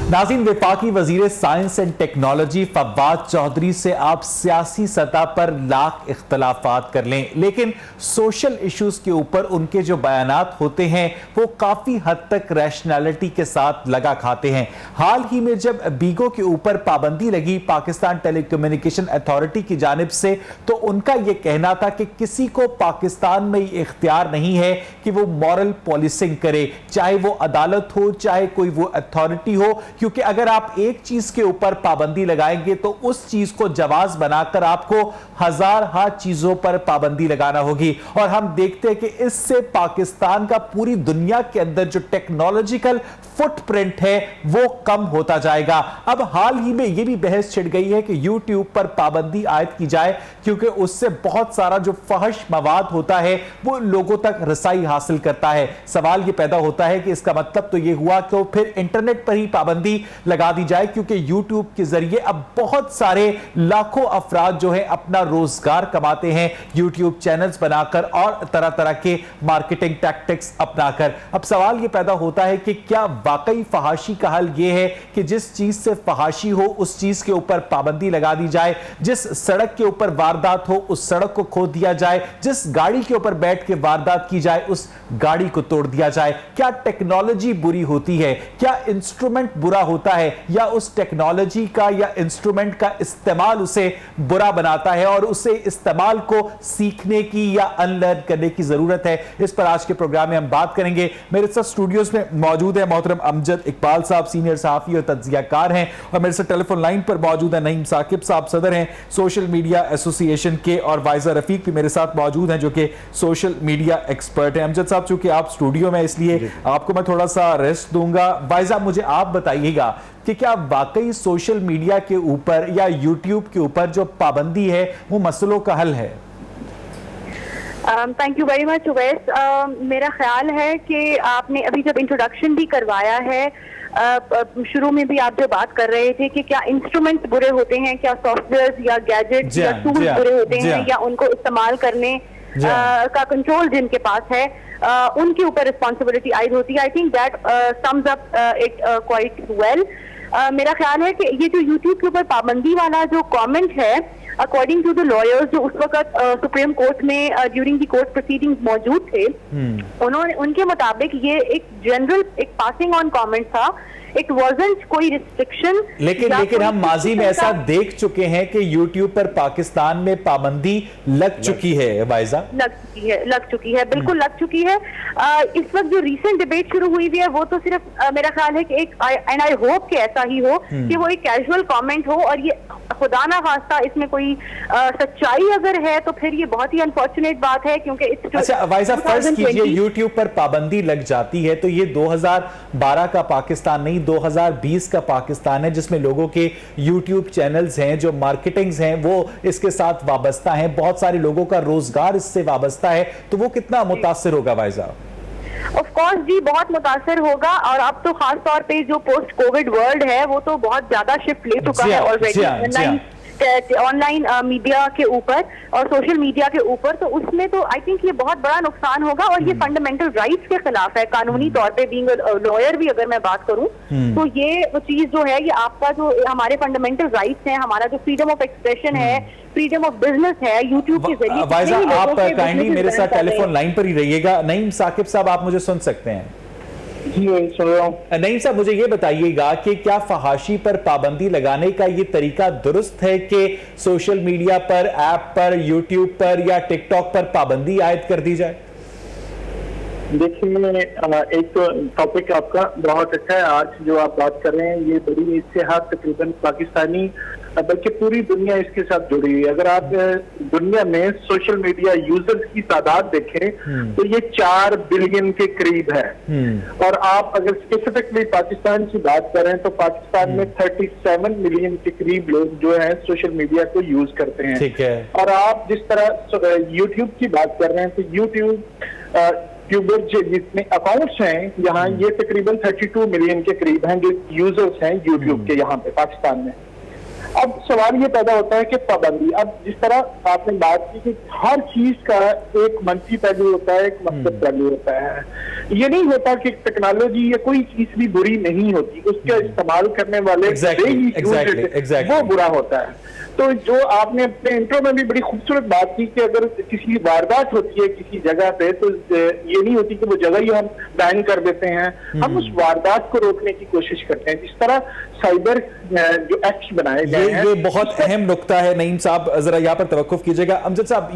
नाज़रीन, वफाकी वज़ीर science and technology Fawad Chaudhry से आप सियासी सतह पर लाख इख्तलाफात कर लें, लेकिन सोशल इश्यूज के ऊपर उनके जो बयानात होते हैं वो काफ़ी हद तक रैशनैलिटी के साथ लगा खाते हैं। हाल ही में जब बीगो के ऊपर पाबंदी लगी पाकिस्तान टेलीकम्युनिकेशन अथॉरिटी की जानिब से, तो उनका यह कहना था कि किसी को पाकिस्तान में ये इख्तियार नहीं है कि वो मॉरल पॉलिसिंग करे, चाहे वो अदालत हो चाहे कोई वो अथॉरिटी हो, क्योंकि अगर आप एक चीज के ऊपर पाबंदी लगाएंगे तो उस चीज को जवाज बनाकर आपको हजार चीजों पर पाबंदी लगाना होगी। और हम देखते हैं कि इससे पाकिस्तान का पूरी दुनिया के अंदर जो टेक्नोलॉजिकल फुटप्रिंट है वो कम होता जाएगा। अब हाल ही में यह भी बहस छिड़ गई है कि यूट्यूब पर पाबंदी आयद की जाए, क्योंकि उससे बहुत सारा जो फहश मवाद होता है वो लोगों तक रसाई हासिल करता है। सवाल यह पैदा होता है कि इसका मतलब तो यह हुआ कि फिर इंटरनेट पर ही पाबंदी लगा दी जाए, क्योंकि यूट्यूब के जरिए अब बहुत सारे लाखों अफराद जो है अपना रोजगार कमाते हैं यूट्यूब चैनल्स बनाकर और तरह तरह के मार्केटिंग टैक्टिक्स अपनाकर। अब सवाल यह पैदा होता है कि क्या वाकई फहाशी का हल यह है कि जिस चीज से फहाशी हो उस चीज के ऊपर पाबंदी लगा दी जाए, जिस सड़क के ऊपर वारदात हो उस सड़क को खोद दिया जाए, जिस गाड़ी के ऊपर बैठ के वारदात की जाए उस गाड़ी को तोड़ दिया जाए? क्या टेक्नोलॉजी बुरी होती है? क्या इंस्ट्रूमेंट बुरा होता है, या उस टेक्नोलॉजी का या इंस्ट्रूमेंट का इस्तेमाल उसे बुरा बनाता है और उसे इस्तेमाल को सीखने की या अनलर्न करने की जरूरत है? इस पर आज के प्रोग्राम में हम बात करेंगे। मेरे साथ स्टूडियोज में मौजूद है मोहतरम अमजद इकबाल साहब, सीनियर सहाफी और तज्जियाकार हैं, और मेरे साथ टेलीफोन लाइन पर मौजूद है नईम साकिब साहब, सदर हैं सोशल मीडिया एसोसिएशन के, और वाइजा रफीक भी मेरे साथ मौजूद हैं जो कि सोशल मीडिया एक्सपर्ट हैं। अमजद साहब, चूंकि आप स्टूडियो में इसलिए आपको मैं थोड़ा सा रेस्ट दूंगा। वाइजा, मुझे आप बताइएगा कि क्या वाकई सोशल मीडिया के ऊपर या यूट्यूब के ऊपर जो पाबंदी है वो मसलों का हल है? Thank you very much Uwais. मेरा ख्याल है कि आपने अभी जब इंट्रोडक्शन भी करवाया है, शुरू में भी आप जो बात कर रहे थे कि क्या इंस्ट्रूमेंट्स बुरे होते हैं, क्या सॉफ्टवेयर या गैजेट्स या टूल्स बुरे होते हैं, या उनको इस्तेमाल करने का कंट्रोल जिनके पास है उनके ऊपर रिस्पॉन्सिबिलिटी आयद होती है। I think that sums up it quite well. मेरा ख्याल है कि ये जो यूट्यूब के ऊपर पाबंदी वाला जो कमेंट है, अकॉर्डिंग टू द लॉयर्स जो उस वक्त सुप्रीम कोर्ट में ड्यूरिंग द कोर्ट प्रोसीडिंग्स मौजूद थे, उन्होंने उनके मुताबिक ये एक जनरल एक पासिंग ऑन कमेंट था, इट वाज़न्ट कोई रिस्ट्रिक्शन। लेकिन हम माजी में ऐसा देख चुके हैं कि यूट्यूब पर पाकिस्तान में पाबंदी लग चुकी है। वाइजा, लग चुकी है, बिल्कुल लग चुकी है। इस वक्त जो रीसेंट डिबेट शुरू हुई है वो तो सिर्फ मेरा ख्याल है कि एक, एंड आई होप कि ऐसा ही हो कि वो एक कैजुअल कमेंट हो, और ये खुदा ना खास्ता इसमें कोई सच्चाई अगर है तो फिर ये बहुत ही अनफॉर्चुनेट बात है, क्योंकि अच्छा वाइजा, फर्ज कीजिए यूट्यूब पर पाबंदी लग जाती है तो ये 2012 का पाकिस्तान नहीं 2020 का पाकिस्तान है, जिसमें लोगों के यूट्यूब चैनल्स हैं, जो मार्केटिंग्स हैं वो इसके साथ वाबस्ता हैं, बहुत सारे लोगों का रोजगार इससे वाबस्ता है, तो वो कितना मुतासिर होगा? वाइजा, ऑफ कोर्स जी, बहुत मुतासर होगा, और अब तो खास तौर पे जो पोस्ट कोविड वर्ल्ड है वो तो बहुत ज्यादा शिफ्ट ले चुका है ऑलरेडी ऑनलाइन मीडिया के ऊपर और सोशल मीडिया के ऊपर। तो उसमें तो आई थिंक ये बहुत बड़ा नुकसान होगा, और ये फंडामेंटल राइट्स के खिलाफ है कानूनी तौर पे। बीइंग लॉयर भी अगर मैं बात करूं तो ये चीज जो है, ये आपका जो हमारे फंडामेंटल राइट्स हैं, हमारा जो फ्रीडम ऑफ एक्सप्रेशन है, फ्रीडम ऑफ बिजनेस है, यूट्यूब के जरिए। वाइजा, आप काइंडली मेरे साथ टेलीफोन लाइन पर ही रहिएगा। नईम साकिब साहब, आप मुझे सुन सकते हैं? सुन रहा हूं। नईम साहब, मुझे ये बताइएगा कि क्या फहाशी पर पाबंदी लगाने का ये तरीका दुरुस्त है कि सोशल मीडिया पर, ऐप पर, यूट्यूब पर या टिकटॉक पर पाबंदी आयद कर दी जाए? देखिए, एक तो टॉपिक आपका बहुत अच्छा है। आज जो आप बात कर रहे हैं ये बड़ी इससे हर तकरीबन पाकिस्तानी बल्कि पूरी दुनिया इसके साथ जुड़ी हुई है। अगर आप दुनिया में सोशल मीडिया यूजर्स की तादाद देखें तो ये 4 बिलियन के करीब है, और आप अगर स्पेसिफिकली पाकिस्तान की बात करें तो पाकिस्तान में 37 मिलियन के करीब लोग जो है सोशल मीडिया को यूज करते हैं। ठीक है। और आप जिस तरह यूट्यूब की बात कर रहे हैं तो यूट्यूबर जितने अकाउंट्स हैं यहाँ, ये तकरीबन 32 मिलियन के करीब हैं जो यूजर्स हैं यूट्यूब के यहाँ पे पाकिस्तान में। अब सवाल ये पैदा होता है कि पाबंदी, अब जिस तरह आपने बात की कि हर चीज का एक मंफी पहलू होता है, एक मकसद पहलू होता है। ये नहीं होता कि टेक्नोलॉजी या कोई चीज भी बुरी नहीं होती, उसका इस्तेमाल करने वाले वो बुरा होता है। तो जो आपने अपने इंट्रो में भी बड़ी खूबसूरत बात की कि अगर किसी वारदात होती है किसी जगह पे, तो ये नहीं होती कि वो जगह ही हम बैन कर देते हैं, हम उस वारदात को रोकने की कोशिश करते हैं। जिस तरह साइबर जो एक्ट बनाए गए हैं, ये बहुत अहम नुक्ता है। नईम साहब जरा यहाँ पर तवक्कुफ कीजिएगा। अमजद साहब,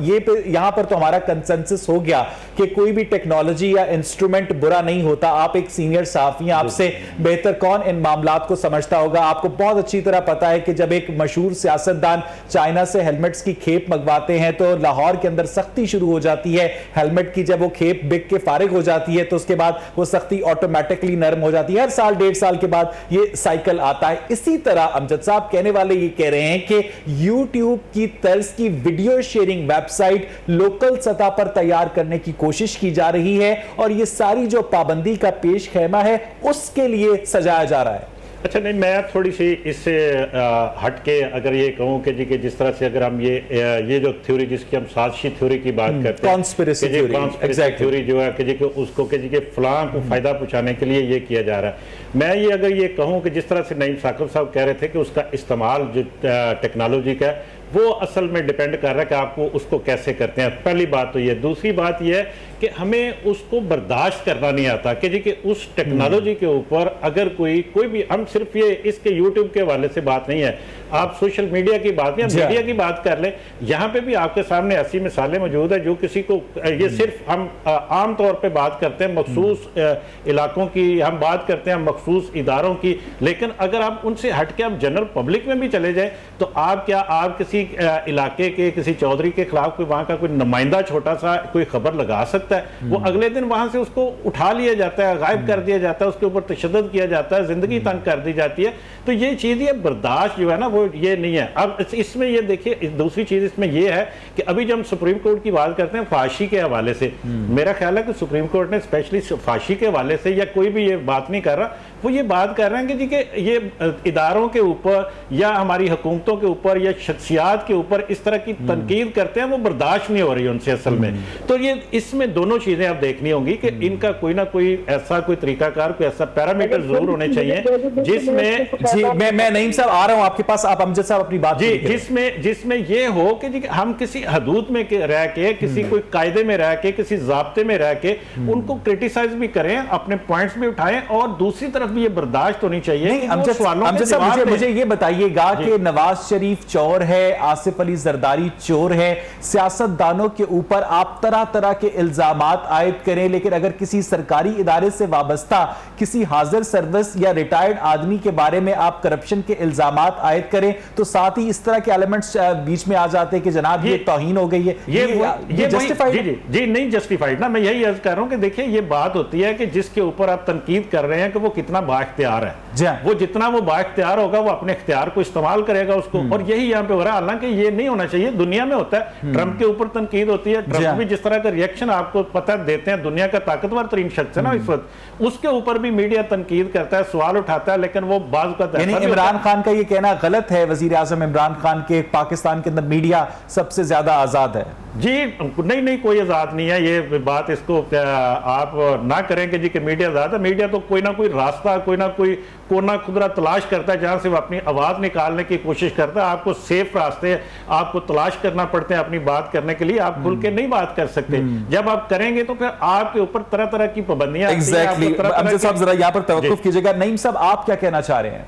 यहाँ पर तो हमारा कंसेंसस हो गया कि कोई भी टेक्नोलॉजी या इंस्ट्रूमेंट बुरा नहीं होता। आप एक सीनियर सहाफी हैं, आपसे बेहतर कौन इन मामलात को समझता होगा। आपको बहुत अच्छी तरह पता है कि जब एक मशहूर सियासतदान चाइना से हेलमेट्स की खेप मंगवाते हैं तो लाहौर के अंदर सख्ती शुरू हो जाती है। हेलमेट की जब वो खेप बिक के फारिग हो जाती है तो उसके बाद वो सख्ती ऑटोमेटिकली नरम हो जाती है। हर साल 1.5 साल के बाद ये साइकिल आता है। इसी तरह अमजद साहब कहने वाले ये कह रहे हैं कि YouTube की तर्ज की वीडियो शेयरिंग वेबसाइट लोकल सतह पर तैयार करने की कोशिश की जा रही है और ये सारी जो पाबंदी का पेश खेमा है उसके लिए सजाया जा रहा है। अच्छा, नहीं, मैं थोड़ी सी इससे हट के अगर ये कहूँ कि जी कि जिस तरह से अगर हम ये जो थ्योरी जिसकी हम साजिशी थ्योरी की बात करते हैं, कॉन्स्पिरेसी थ्योरी जो है कि जी कि उसको कि जी कि फलां को फायदा पहुंचाने के लिए ये किया जा रहा है। मैं ये अगर ये कहूँ कि जिस तरह से नईम साकिब साहब कह रहे थे कि उसका इस्तेमाल जो टेक्नोलॉजी का वो असल में डिपेंड कर रहा है कि आपको उसको कैसे करते हैं। पहली बात तो ये। दूसरी बात ये है कि हमें उसको बर्दाश्त करना नहीं आता कि जी कि उस टेक्नोलॉजी के ऊपर अगर कोई भी, हम सिर्फ ये इसके यूट्यूब के हवाले से बात नहीं है, आप सोशल मीडिया की बात या मीडिया की बात कर ले, यहाँ पे भी आपके सामने ऐसी मिसालें मौजूद है जो किसी को, ये सिर्फ हम आम तौर पे बात करते हैं मखसूस इलाकों की, हम बात करते हैं मखसूस इदारों की, लेकिन अगर आप उनसे हट के आप जनरल पब्लिक में भी चले जाए तो आप किसी इलाके के किसी चौधरी के खिलाफ कोई वहां का कोई नुमाइंदा छोटा सा कोई खबर लगा सकता है, वो अगले दिन वहां से उसको उठा लिया जाता है, गायब कर दिया जाता है, उसके ऊपर तशद्दुद किया जाता है, जिंदगी तंग कर दी जाती है। तो ये चीज, ये बर्दाश्त जो है ना वो ये नहीं है। अब इसमें ये देखिए, दूसरी चीज इसमें ये है कि अभी जब हम सुप्रीम कोर्ट की बात करते हैं फांसी के हवाले से, मेरा ख्याल है कि सुप्रीम कोर्ट ने स्पेशली फांसी के हवाले से, या कोई भी ये बात नहीं कर रहा, वो ये बात कर रहे हैं कि जी कि ये इदारों के ऊपर या हमारी हुकूमतों के ऊपर या शख्सियात के ऊपर इस तरह की तनकीद करते हैं, वो बर्दाश्त नहीं हो रही उनसे असल में। तो ये इसमें दोनों चीजें आप देखनी होंगी कि इनका कोई ना कोई ऐसा कोई तरीकाकार, कोई ऐसा पैरामीटर जरूर होने चाहिए जिसमें, जी मैं नईम साहब आ रहा हूं आपके पास, आप अमजद साहब अपनी बात जी, जिसमें ये हो कि जी हम किसी हदूद में रह के, किसी कोई कायदे में रह के, किसी ज़ाब्ते में रह के उनको क्रिटिसाइज भी करें, अपने पॉइंट्स भी उठाएं, और दूसरी तरफ भी ये बर्दाश्त होनी चाहिए। अमजद साहब मुझे ये बताइएगा कि नवाज शरीफ चोर है, आसिफ अली जरदारी चोर है, सियासतदानों के ऊपर आप तरह तरह के इल्जामात आयद करें, लेकिन अगर किसी सरकारी इदारे से वाबस्ता किसी हाजिर सर्विस या रिटायर्ड आदमी के बारे में आप करप्शन के इल्जामात आयद करें तो साथ ही इस तरह के एलिमेंट्स बीच में आ जाते हैं कि जनाब ये तौहीन हो गई है, ये जस्टिफाइड? जी नहीं जस्टिफाइड ना, मैं यही अर्ज कर रहा हूं कि देखिए ये बात होती है कि जिसके ऊपर आप तनकीद कर रहे हैं कि वो कितना बाइख्तियार है, वो जितना वो बाइख्तियार होगा वो अपने इख्तियार को इस्तेमाल करेगा उसको, और यही यहाँ पे हो रहा है। हालांकि ये नहीं होना चाहिए, दुनिया में होता है, ट्रंप के ऊपर तनकीद होती है, ट्रंप भी जिस तरह का रिएक्शन आपको पता देते हैं, दुनिया का ताकतवर तरीन शख्स है ना इस वक्त, उसके ऊपर भी मीडिया तनकीद करता है, सवाल उठाता है, लेकिन वो बाज़ का इमरान खान का ये कहना गलत है, वजीर आजम इमरान खान के पाकिस्तान के अंदर मीडिया सबसे ज्यादा आजाद है। जी नहीं कोई आजाद नहीं है, ये बात इसको आप ना करें कि जी कि मीडिया आजाद है। मीडिया तो कोई ना कोई रास्ता, कोई ना कोई कोना खुदरा तलाश करता है जहां से वो अपनी आवाज निकालने की कोशिश करता है। आपको सेफ रास्ते आपको तलाश करना पड़ते हैं अपनी बात करने के लिए, आप खुल के नहीं बात कर सकते। जब आप करेंगे तो फिर आपके ऊपर तरह तरह की पाबंदियां एग्जैक्टली। अमजद साहब जरा यहाँ पर तवक्कुफ कीजिएगा। नईम साहब आप क्या कहना चाह रहे हैं?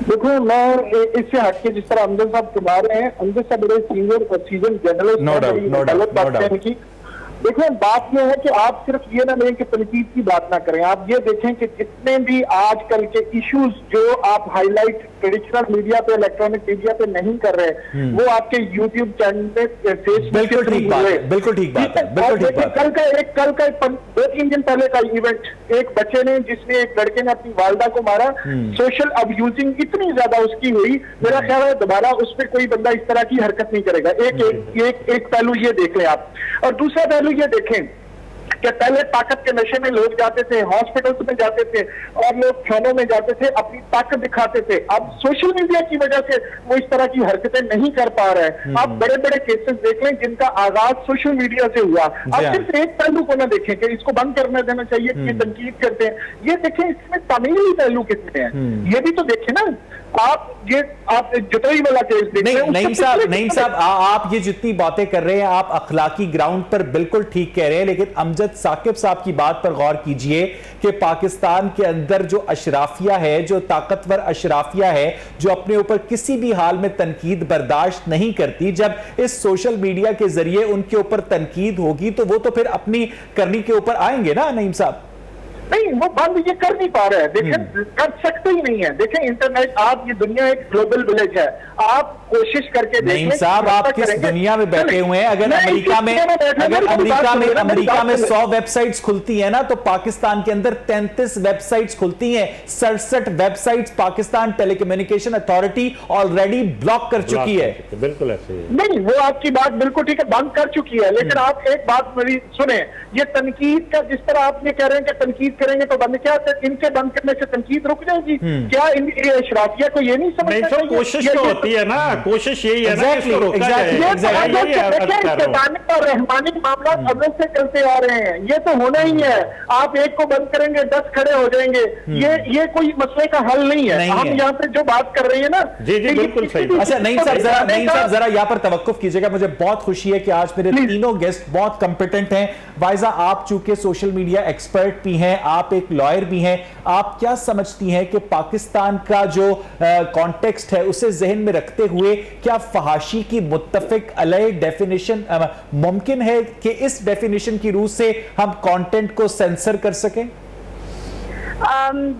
देखो, मैं इससे हटके जिस तरह अमजद साहब सुना रहे हैं, अमजद साहब बड़े सीनियर और सीजन जर्नलिस्ट की। देखो, बात यह है कि आप सिर्फ ये ना लें कि तनकीद की बात ना करें, आप ये देखें कि जितने भी आजकल के इश्यूज जो आप हाईलाइट ट्रेडिशनल मीडिया पे, इलेक्ट्रॉनिक मीडिया पे नहीं कर रहे, वो आपके यूट्यूब चैनल पे, फेसबुक, बिल्कुल ठीक बात है, बिल्कुल ठीक बात है, बिल्कुल ठीक बात है। कल का 2-3 दिन पहले का इवेंट, एक बच्चे ने, जिसने एक लड़के ने अपनी वालदा को मारा, सोशल अब्यूजिंग इतनी ज्यादा उसकी हुई, मेरा ख्याल है दोबारा उस पर कोई बंदा इस तरह की हरकत नहीं करेगा। एक पहलू ये देख लें आप, और दूसरा पहलू ये देखें कि पहले ताकत के नशे में लोग जाते थे, हॉस्पिटल्स में जाते थे और लोग थानों में जाते थे, अपनी ताकत दिखाते थे। अब सोशल मीडिया की वजह से वो इस तरह की हरकतें नहीं कर पा रहे हैं। आप बड़े बड़े केसेस देख लें जिनका आगाज सोशल मीडिया से हुआ। आप सिर्फ एक पहलू को ना देखें कि इसको बंद करने देना चाहिए, ये तनकीद करते हैं, ये देखें इसमें तमीमी पहलू कितने हैं, ये भी तो देखें ना। आप जुतई वाला केस देखें। नहीं साहब, आप ये जितनी बातें कर रहे हैं आप अखलाकी ग्राउंड पर बिल्कुल ठीक कह रहे हैं, लेकिन अमजद साकिब साहब की बात पर गौर कीजिए कि पाकिस्तान के अंदर जो अशराफिया है, जो ताकतवर अशराफिया है, जो अपने ऊपर किसी भी हाल में तनकीद बर्दाश्त नहीं करती, जब इस सोशल मीडिया के जरिए उनके ऊपर तनकीद होगी तो वो तो फिर अपनी करनी के ऊपर आएंगे ना नईम साहब। नहीं, वो बंद ये कर नहीं पा रहे हैं। देखें, कर सकते ही नहीं है। देखें, इंटरनेट, आप ये दुनिया एक ग्लोबल विलेज है, आप कोशिश करके नहीं साहब, आप किस दुनिया में बैठे हुए हैं? अगर अमेरिका में 100 वेबसाइट्स खुलती है ना, तो पाकिस्तान के अंदर 33 वेबसाइट्स खुलती हैं। 67 websites Pakistan telecommunication authority already block कर चुकी है। बिल्कुल ऐसे नहीं, वो आपकी बात बिल्कुल ठीक है, बंद कर चुकी है। लेकिन आप एक बात मेरी सुने, ये तनकीद का जिस तरह आप ये कह रहे हैं कि तनकीद करेंगे तो बंद, क्या इनके बंद करने से तनकीद रुक जाएगी? क्या अशराफिया को ये नहीं समझना चाहिए? कोशिश तो होती है ना, कोशिश यही है ना, और रहमानी मामला अव्वल से चलते आ रहे हैं, ये तो होना ही है। आप एक को बंद करेंगे 10 खड़े हो जाएंगे, ये कोई मसले का हल नहीं है। हम यहाँ पे जो बात कर रहे हैं ना, जी बिल्कुल सही। अच्छा नईम साहब जरा यहाँ पर तवक्कुफ कीजिएगा। मुझे बहुत खुशी है कि आज मेरे तीनों गेस्ट बहुत कॉम्पिटेंट हैं। वाइजा, आप चूंकि सोशल मीडिया एक्सपर्ट भी हैं, आप एक लॉयर भी हैं, आप क्या समझती हैं कि पाकिस्तान का जो कॉन्टेक्स्ट है उसे जहन में रखते हुए क्या फहाशी की मुत्तफिक अलग डेफिनेशन मुमकिन है कि इस डेफिनेशन की रूह से हम कंटेंट को सेंसर कर सकें?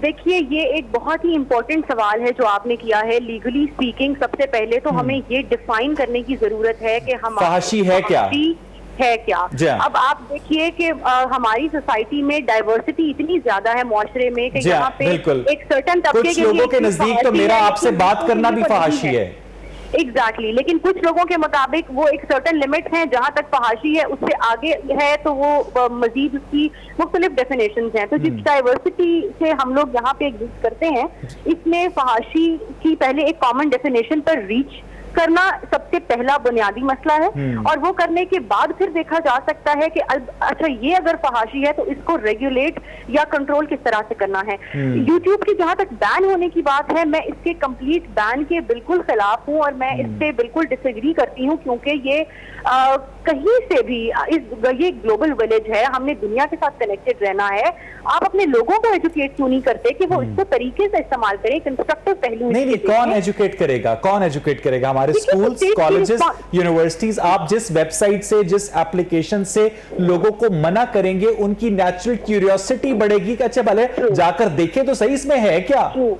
देखिए, ये एक बहुत ही इंपॉर्टेंट सवाल है जो आपने किया है। लीगली स्पीकिंग, सबसे पहले तो हमें ये डिफाइन करने की जरूरत है कि हम फहाशी है क्या है क्या। अब आप देखिए कि हमारी सोसाइटी में डाइवर्सिटी इतनी ज्यादा है मुआशरे में कि यहाँ पे एक सर्टेन तबके के लोगों के नजदीक तो मेरा आपसे बात करना भी फहाशी है। एग्जैक्टली, लेकिन कुछ लोगों के मुताबिक वो एक सर्टेन लिमिट है, जहां तक फहाशी है उससे आगे है तो वो मजीद उसकी मुख्तलिफ डेफिनेशन हैं। तो जिस डाइवर्सिटी से हम लोग यहाँ पे एग्जिस्ट करते हैं, इसमें फहाशी की पहले एक कॉमन डेफिनेशन पर रीच करना सबसे पहला बुनियादी मसला है, और वो करने के बाद फिर देखा जा सकता है कि अच्छा ये अगर फहाशी है तो इसको रेगुलेट या कंट्रोल किस तरह से करना है। यूट्यूब की जहां तक बैन होने की बात है, मैं इसके कंप्लीट बैन के बिल्कुल खिलाफ हूं और मैं इससे बिल्कुल डिसएग्री करती हूं, क्योंकि ये कहीं से भी ये ग्लोबल विलेज है, हमने दुनिया के साथ कनेक्टेड रहना है। आप अपने लोगों को एजुकेट क्यों नहीं करते कि वो इसको तरीके से इस्तेमाल करें, कंस्ट्रक्टिव पहलू? नहीं, कौन एजुकेट करेगा? कौन एजुकेट करेगा? हमारे स्कूल्स, कॉलेजेस, यूनिवर्सिटीज। आप जिस वेबसाइट से, जिस एप्लीकेशन से लोगों को मना करेंगे, उनकी नेचुरल क्यूरियोसिटी बढ़ेगी कि अच्छा भले जाकर देखें तो सही इसमें है क्या। ट्रू,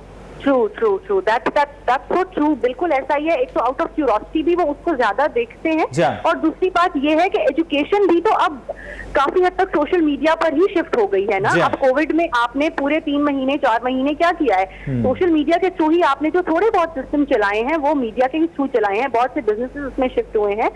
that's so true, बिल्कुल ऐसा ही है। एक तो आउट ऑफ क्यूरियोसिटी भी वो उसको ज्यादा देखते हैं, और दूसरी बात ये है कि एजुकेशन भी तो अब काफी हद तक सोशल मीडिया पर ही शिफ्ट हो गई है ना। अब कोविड में आपने पूरे 3 महीने 4 महीने क्या किया है? सोशल मीडिया के थ्रू ही आपने जो थोड़े बहुत सिस्टम चलाए हैं वो मीडिया के ही थ्रू चलाए हैं। बहुत से बिजनेसेस उसमें शिफ्ट हुए हैं।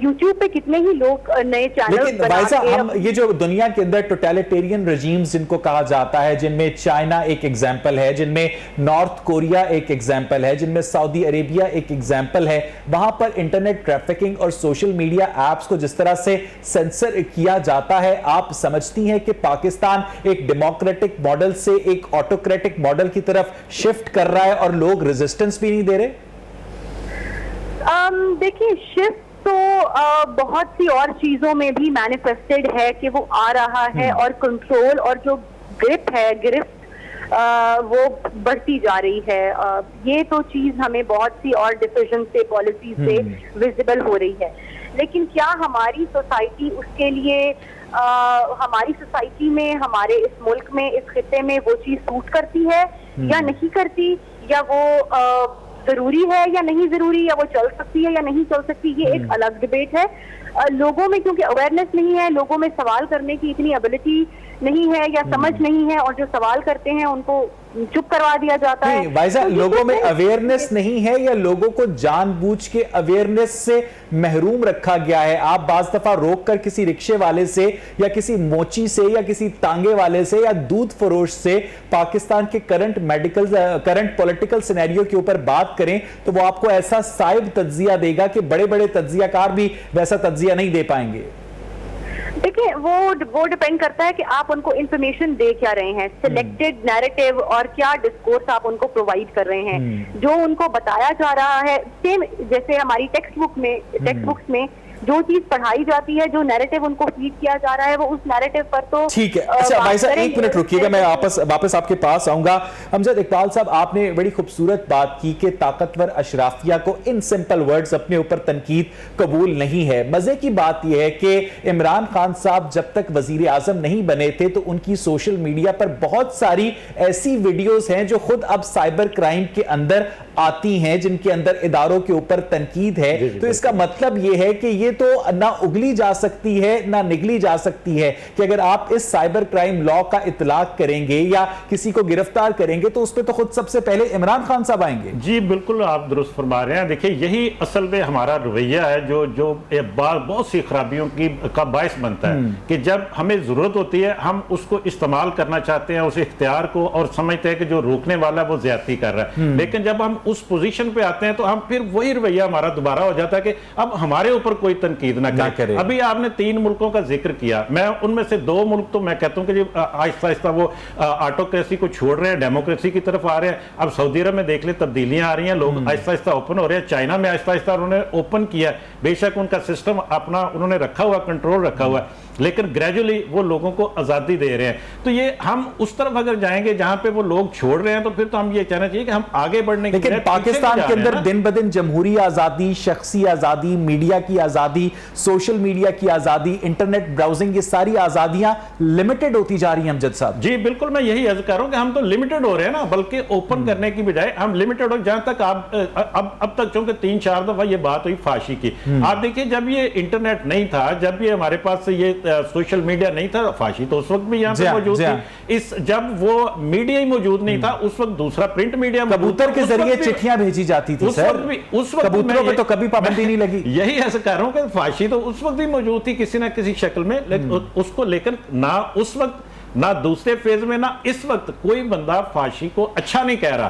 यूट्यूब पे कितने ही लोग नए चैनल। हम ये जो दुनिया के अंदर टोटलिटेरियन रेजिम्स जिनको कहा जाता है, जिनमें चाइना एक एग्जाम्पल है, जिनमें नॉर्थ कोरिया एक एग्जाम्पल है, जिनमें सऊदी अरेबिया एक एग्जाम्पल है, वहां पर इंटरनेट ट्रैफिकिंग और सोशल मीडिया एप्स को जिस तरह से सेंसर किया जाता है, आप समझती हैं कि पाकिस्तान एक डेमोक्रेटिक मॉडल से एक ऑटोक्रेटिक मॉडल की तरफ शिफ्ट कर रहा है और लोग रेजिस्टेंस भी नहीं दे रहे? देखिए, शिफ्ट तो बहुत सी और चीजों में भी मैनिफेस्टेड है कि वो आ रहा है, और कंट्रोल और जो गिरफ्त वो बढ़ती जा रही है। ये तो चीज हमें बहुत सी और डिसीजन से, पॉलिसी से विजिबल हो रही है। लेकिन क्या हमारी सोसाइटी उसके लिए हमारी सोसाइटी में, हमारे इस मुल्क में, इस खिते में वो चीज सूट करती है या नहीं करती, या वो जरूरी है या नहीं जरूरी, या वो चल सकती है या नहीं चल सकती, ये एक अलग डिबेट है। लोगों में क्योंकि अवेयरनेस नहीं है, लोगों में सवाल करने की इतनी एबिलिटी नहीं है या समझ नहीं है, और जो सवाल करते हैं उनको चुप करवा दिया जाता है। भाई साहब, लोगों में अवेयरनेस नहीं है या लोगों को जानबूझ के अवेयरनेस से महरूम रखा गया है? आप बाज दफा रोक कर किसी रिक्शे वाले से या किसी मोची से या किसी तांगे वाले से या दूध फरोश से पाकिस्तान के करंट पॉलिटिकल सिनेरियो के ऊपर बात करें तो वो आपको ऐसा साइब तज्जिया देगा कि बड़े बड़े तज्जियाकार भी वैसा तज्जिया नहीं दे पाएंगे। देखिए, वो डिपेंड करता है कि आप उनको इंफॉर्मेशन दे क्या रहे हैं, सिलेक्टेड नैरेटिव और क्या डिस्कोर्स आप उनको प्रोवाइड कर रहे हैं। जो उनको बताया जा रहा है, सेम जैसे हमारी टेक्स्ट बुक्स में जो चीज पढ़ाई जाती है, जो नैरेटिव उनको फीड किया जा रहा है, वो उस नैरेटिव पर तो ठीक है। अच्छा भाई साहब, एक मिनट रुकिएगा, मैं वापस आपके पास आऊंगा। अमजद इकबाल साहब, आपने बड़ी खूबसूरत बात की कि ताकतवर अशराफिया को इन सिंपल वर्ड्स अपने ऊपर तनकीद कबूल नहीं है। मजे की बात यह है कि इमरान खान साहब जब तक वजीर आजम नहीं बने थे तो उनकी सोशल मीडिया पर बहुत सारी ऐसी वीडियोस हैं जो खुद अब साइबर क्राइम के अंदर आती हैं, जिनके अंदर इदारों के ऊपर तनकीद है। तो इसका मतलब यह है कि ये तो ना उगली जा सकती है ना निगली जा सकती है कि अगर आप इस साइबर क्राइम लॉ का इतलाक करेंगे या किसी को गिरफ्तार करेंगे तो उस पर तो खुद सबसे पहले इमरान खान साहब आएंगे। जी बिल्कुल, आप दुरुस्त फरमा रहे हैं। देखिए, यही असल में हमारा रवैया है जो बहुत सी खराबियों का बायस बनता है कि जब हमें जरूरत होती है हम उसको इस्तेमाल करना चाहते हैं, उस इख्तियार को, और समझते हैं कि जो रोकने वाला वो ज्यादती कर रहा है। लेकिन जब हम उस पोजीशन पे आते हैं तो हम फिर वही रवैया हमारा दोबारा हो जाता है कि अब हमारे ऊपर कोई तनकीद ना करे। अभी आपने 3 मुल्कों का जिक्र किया, मैं उनमें से 2 मुल्क तो मैं कहता हूं कि आहिस्ता आहिस्ता वो ऑटोक्रेसी को छोड़ रहे हैं, डेमोक्रेसी की तरफ आ रहे हैं। अब सऊदी अरब में देख ले, तब्दीलियां आ रही हैं, लोग आहिस्ता आहिस्ता ओपन हो रहे हैं। चाइना में आहिस्ता आहिस्ता उन्होंने ओपन किया, बेशक उनका सिस्टम अपना उन्होंने रखा हुआ, कंट्रोल रखा हुआ है, लेकिन ग्रेजुअली वो लोगों को आजादी दे रहे हैं। तो ये हम उस तरफ अगर जाएंगे जहां पे वो लोग छोड़ रहे हैं तो फिर तो हम ये कहना चाहिए कि हम आगे बढ़ने के लिए पाकिस्तान के अंदर दिन ब दिन जमहूरी आजादी, शख्सी आजादी, मीडिया की आजादी, सोशल मीडिया की आजादी, इंटरनेट ब्राउजिंग, ये सारी आजादियां लिमिटेड होती जा रही हैं। अमजद साहब जी बिल्कुल, मैं यही अर्ज कर रहा हूं कि हम तो लिमिटेड हो रहे हैं ना, बल्कि ओपन करने की बजाय हम लिमिटेड हो। जहां तक आप अब तक चूंकि 3-4 दफा ये बात हुई फांसी की, आप देखिए जब ये इंटरनेट नहीं था, जब ये हमारे पास ये सोशल मीडिया नहीं था, फांसी तो उस वक्त भी यहाँ पे मौजूद थी। जब वो मीडिया ही मौजूद नहीं था उस वक्त दूसरा प्रिंट मीडिया, कबूतर के जरिए चिट्ठियां भेजी जाती थी सर, उस वक्त कबूतरों पे तो कभी पाबंदी नहीं लगी। यही ऐसा कह रहा हूं कि फांसी तो उस वक्त भी मौजूद थी किसी ना किसी शक्ल में, लेकिन उसको लेकर ना उस वक्त ना दूसरे फेज में ना इस वक्त कोई बंदा फांसी को अच्छा नहीं कह रहा,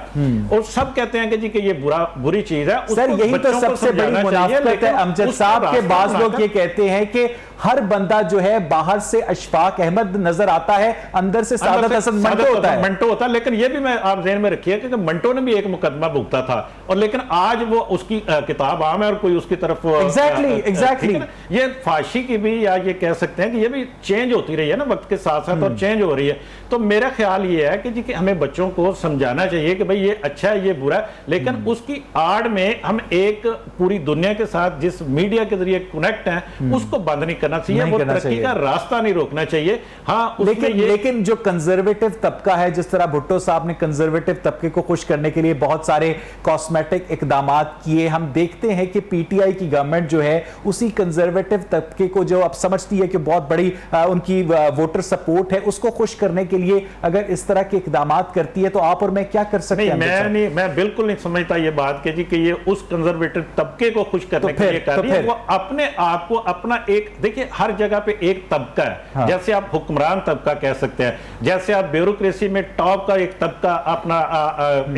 और सब कहते हैं कि जी कि ये बुरी चीज है। सर यही तो सबसे बड़ी मुनाफिकत है अमजद साहब के। बाज लोग ये कहते हैं कि हर बंदा जो है बाहर से अशफाक अहमद नजर आता है, अंदर से सादत हसन मंटो होता है। लेकिन ये भी मैं आप ज़हन में रखिए कि मंटो ने भी एक मुकदमा भुगता था, और लेकिन आज वो उसकी किताब आम है और कोई उसकी तरफ एग्जैक्टली ये फांसी की भी, या ये कह सकते हैं कि ये भी चेंज होती रही है ना वक्त के साथ साथ, और चेंज हो रही है। तो मेरा ख्याल ये है कि जी कि हमें बच्चों को समझाना चाहिए कि भाई ये अच्छा है, ये बुरा है, लेकिन उसकी आड़ में हम एक पूरी दुनिया के साथ जिस मीडिया के जरिए कनेक्ट हैं उसको बंद नहीं करना चाहिए, वो तरक्की का रास्ता नहीं रोकना चाहिए। हाँ, लेकिन जो कंजर्वेटिव तबका है, जिस तरह भुट्टो साहब ने कंजर्वेटिव तबके को खुश करने के लिए बहुत सारे कॉस्मेटिक इकदाम किए, हम देखते हैं कि पीटीआई की गवर्नमेंट जो है उसी कंजर्वेटिव तबके को जो अब समझती है कि बहुत बड़ी उनकी वोटर सपोर्ट है, उसको खुश करने के लिए अगर इस तरह के इकदाम करती है तो आप और मैं क्या कर सकते हैं? मैं बिल्कुल नहीं समझता ये बात कि जी कि ये उस कंजर्वेटिव तबके को खुश करने के लिए कर रही है। वो अपने आप को अपना एक, देखिए हर जगह पे एक तबका है। हाँ। जैसे आप हुक्मरान तबका कह सकते हैं, जैसे आप ब्यूरोक्रेसी में टॉप का एक तबका अपना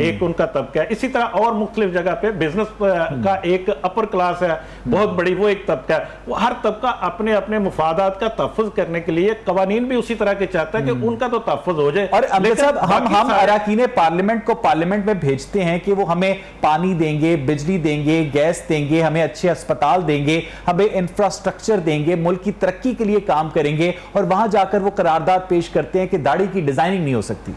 एक उनका तबका है, इसी तरह और मुख्तलिफ जगह पे बिजनेस का एक अपर क्लास है बहुत बड़ी, वो एक तबका है। वो हर तबका अपने अपने मुफादात का तहफ़्फ़ुज़ करने के लिए कवानीन भी उसी तरह के चाहता है कि उनका तो तहफ़्फ़ुज़ हो जाए। और अमजद साहब, हम अरकान पार्लियामेंट को पार्लियामेंट में भेजते हैं कि वो हमें पानी देंगे, बिजली देंगे, गैस देंगे, हमें अच्छे अस्पताल देंगे, हमें इंफ्रास्ट्रक्चर देंगे, मुल्क की तरक्की के लिए काम करेंगे, और वहां जाकर वो करारदाद पेश करते हैं कि दाढ़ी की डिजाइनिंग नहीं हो सकती।